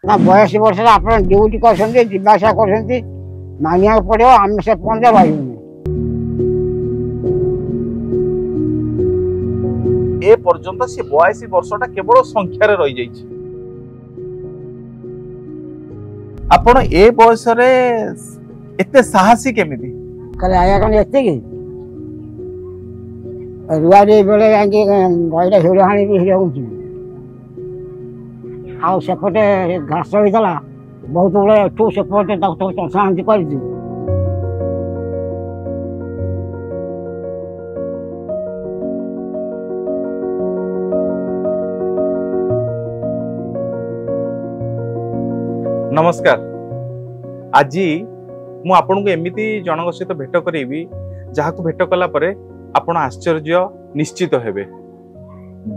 ना 82 वर्ष आप ड्यूटी कर मानिया पड़ो आम से पंदे रही ए पर्यंत से 82 वर्षटा केवल संख्यार रही जाइछि। आपण ए बयस रे एते साहसी केमिति कल आया कौन एते की रुआरी बेले जाके गईला हिड़ हाणी भी हिड़ आउ सेपटे घास होता बहुत गुड़े एठू सेपटे चषाहांती कर नमस्कार। आज मु आपन को एमिति जनक सहित भेट करेबी जहाको भेट कला परे आपण आश्चर्य निश्चित हेबे।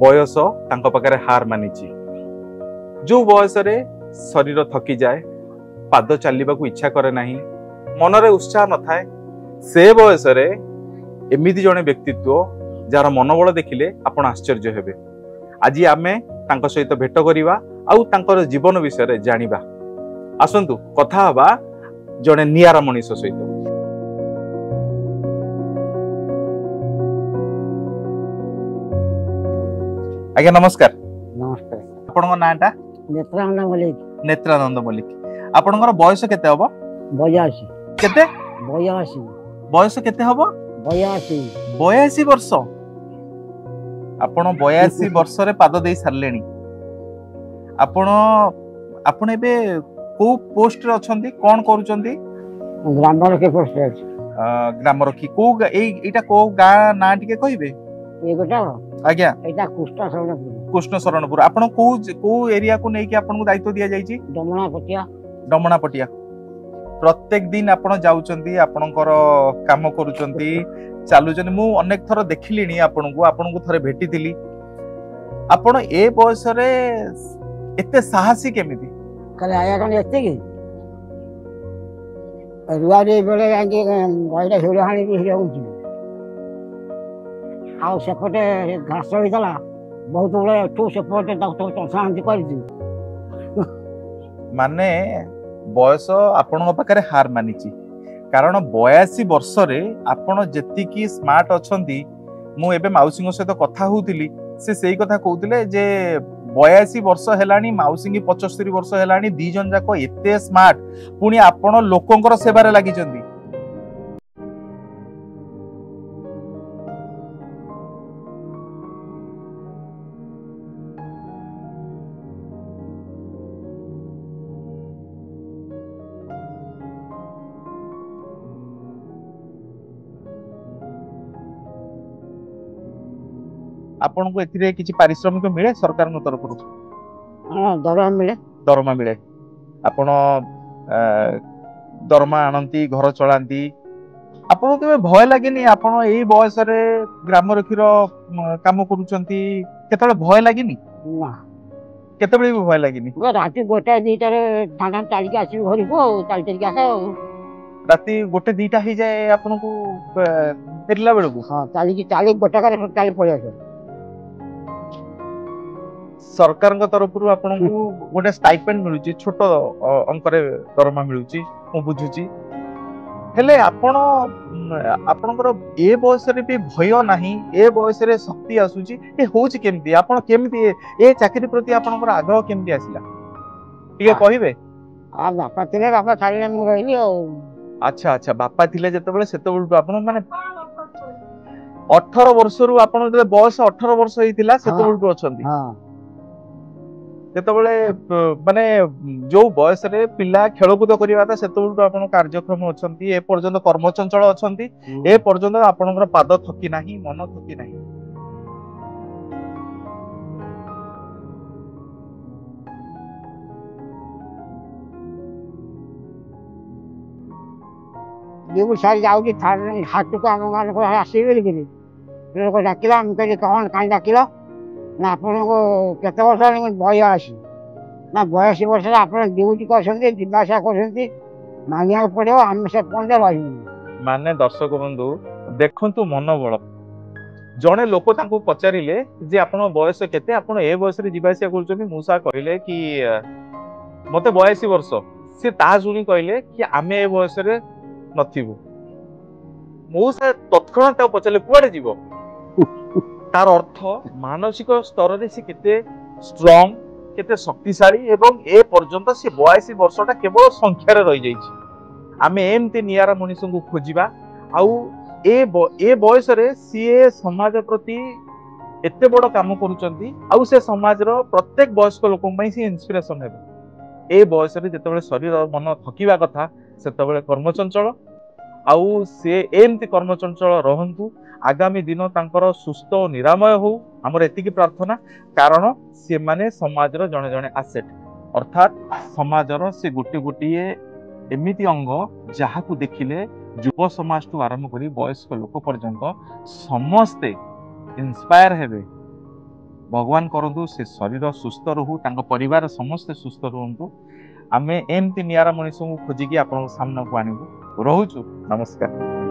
बयस तांको पाखरे हार मानिची। जो बयस रे शरीर थकी जाए, पाद चलवाक इच्छा करे नहीं, मनरे उत्साह न थाए, से बयस रे एमिति जने व्यक्तित्व जार मनोबल देखिले आपण आश्चर्य हेबे। आज आमे तांको सहित भेट करिवा आउ तांकर जीवन विषय रे जानिबा। आसंतु कथा हवा जने नियारा मनीष सहित। आज्ञा नमस्कार। नमस्कार। आपन नाटा नेत्रानंद मल्लिक। नेत्रानंद मल्लिक। आपनकर बयस केते हबो? 82। केते? 82। बयस केते हबो? 82। 82 वर्ष। आपण 82 वर्ष रे पाद देई सारलेनी। आपण एबे को पोस्ट रे अछंती, कोन करूचंती? ग्राम रखी पोस्ट रे। ग्राम रखी को एटा को गा ना टिके कहिबे? ए गोटा आज्ञा एटा कृष्ण शरणपुर। कृष्ण शरणपुर। आपण को एरिया को नेकी आपण को दायित्व दिया जाईची? डमणापटिया। डमणापटिया। प्रत्येक दिन आपण जाउचंती, आपणकर काम करूचंती, चालुचंती। मु अनेक थर देखिलिनी आपण को थरे भेटिथिली। आपण ए बयस रे एते साहसी केमिति? कल आया कौन एते की रुआरी बेले जाके गईला हिड़ हाणी भी हिड़ आउ सेपटे घास होता बहुत गुड़े एठू सेपटे चषाहांती कर माने बयस आपण पाखरे हार मानिची। कारण 82 वर्ष रे आपण जेतिकी स्मार्ट अछंती। मु एबे माउसी सहित कथा होउतिली, से सेही कथा कहउतिले जे 82 वर्ष हेलानी, माउसी की 75 वर्ष हेलानी, दी जन जाक एते स्मार्ट, पुनी आपण लोकंकर सेवारे लागि चंदी। आपण को एथिरे किछि पारिश्रमिक मिले सरकार न तरफ रु? हां, दरमा मिले। दरमा मिले। आपण दरमा आनंती, घर चलांती। आपण के भय लागेनी? आपण एई बयस रे ग्राम रखीर काम करूचंती, केतले भय लागेनी? ना, केतबेले भी भय लागेनी? राती गोटे दीटा रे ठाणा चाली के आसी घरी को चाली के आसे। राती गोटे दीटा ही जाए आपण को फेरला बेल को? हां, चाली गोटे करे चाली पळे आसे। सरकार तरफ आपन को गोटे स्टाइपेंड मिलुची, छोट अंकरे दरमा मिलुची, मु बुझुची। हेले आपनकर ए बयस रे भी भय नाही, ए बयस रे शक्ति आसुची, ए होची केमती? आपन केमती ए चाकरी प्रति आपनकर आग्रह केमती आसिला ठीक कहिबे? आ बापा थिले, बापा छाड़िले मु रहिली ओ। अच्छा अच्छा, बापा थिले जेतेबेले सेतेबेल आपन माने 18 वर्ष रु आपन जे बयस 18 वर्ष हेतिला सेतेबेल अछंती। हां, माने जो बयस रे पिला खेलकूद करवा सेतबेलू आपण कार्यक्रम अछंती, ए पर्यंत कर्मचंचल अछंती, ए पर्यंत आपनकर पाद थकी नाही, मन थकी नाही। देबु सारी जाउची हाट को हम मान को आसीबे कि लोक डाकिला, हम कहि कौन काई डाकिला ना आपण को केते वर्ष 82 ना 82 वर्ष आप ड्यूटी कर मानिया पड़ो आम से पंदे रही माने। दर्शक बंधु देखंतु मनोबल। जड़े लोक तांको पचारिले जे आपण बयस केते, आपण ए बयस रे जीवासिया करछोनी, मुसा कहले कि मते 82 वर्ष से ता शुणी कहले कि आमे ए बयस रे नथिबु मौसा तत्क्षणात पचारे कुआडे जीव तार अर्थ मानसिक स्तर रे से केते स्ट्रांग केते शक्तिशाली एवं ए पर्यंत से 82 वर्षटा केवल संख्यार रही जाइछि आमे एमती नियारा मनीष को खोजिबा आउ ए बयस रे सीए समाज प्रति एते बड़ काम करूचंती आउ से समाज रो प्रत्येक वयस्क लोक पई से इंस्पिरेशन हेबे ए बयस रे जेतेबेले शरीर मन थकिबा कथा सेतेबेले कर्मचंचल आउ से एमती कर्मचंचल रहंतु आगामी दिन तांकर सुस्थ और निरामय हो हमर एतिकी प्रार्थना कारण से माने समाज रो जणे जणे एसेट अर्थात समाज रो से गोटे गोटे एमिति अंग जहा को देखिले युव समाज टू आरंभ करी वयस्क लोक पर्यंत समस्ते इंस्पायर हेबे भगवान करंतु से शरीर सुस्थ रहू तांको परिवार समस्त सुस्थ रहंतु आमे एमती नियारा मनीष को खोजिकी आपन सामना को आनिबु रहूछु नमस्कार।